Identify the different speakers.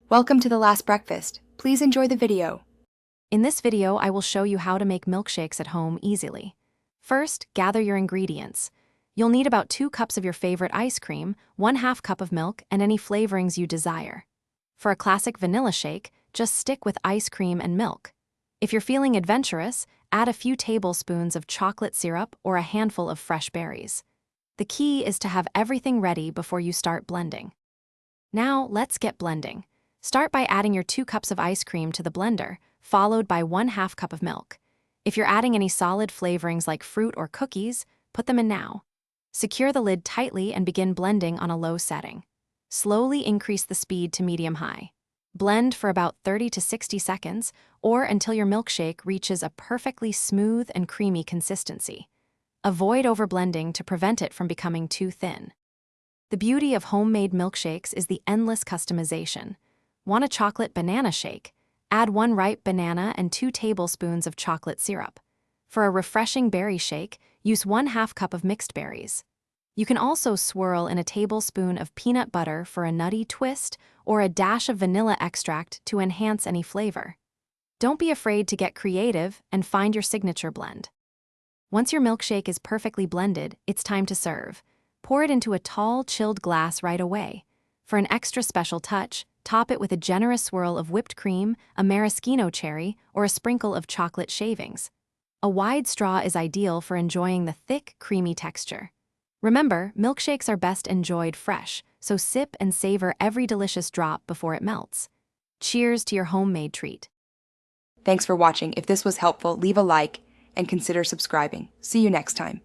Speaker 1: Welcome to the last breakfast. Please enjoy the video.
Speaker 2: In this video, I will show you how to make milkshakes at home easily. First, gather your ingredients. You'll need about 2 cups of your favorite ice cream, 1/2 cup of milk, and any flavorings you desire. For a classic vanilla shake, just stick with ice cream and milk. If you're feeling adventurous, add a few tablespoons of chocolate syrup or a handful of fresh berries. The key is to have everything ready before you start blending. Now, let's get blending. Start by adding your 2 cups of ice cream to the blender, followed by 1/2 cup of milk. If you're adding any solid flavorings like fruit or cookies, put them in now. Secure the lid tightly and begin blending on a low setting. Slowly increase the speed to medium-high. Blend for about 30 to 60 seconds, or until your milkshake reaches a perfectly smooth and creamy consistency. Avoid overblending to prevent it from becoming too thin. The beauty of homemade milkshakes is the endless customization. Want a chocolate banana shake? Add 1 ripe banana and 2 tablespoons of chocolate syrup. For a refreshing berry shake, use 1/2 cup of mixed berries. You can also swirl in a tablespoon of peanut butter for a nutty twist or a dash of vanilla extract to enhance any flavor. Don't be afraid to get creative and find your signature blend. Once your milkshake is perfectly blended, it's time to serve. Pour it into a tall, chilled glass right away. For an extra special touch, top it with a generous swirl of whipped cream, a maraschino cherry, or a sprinkle of chocolate shavings. A wide straw is ideal for enjoying the thick, creamy texture. Remember, milkshakes are best enjoyed fresh, so sip and savor every delicious drop before it melts. Cheers to your homemade treat.
Speaker 1: Thanks for watching. If this was helpful, leave a like and consider subscribing. See you next time.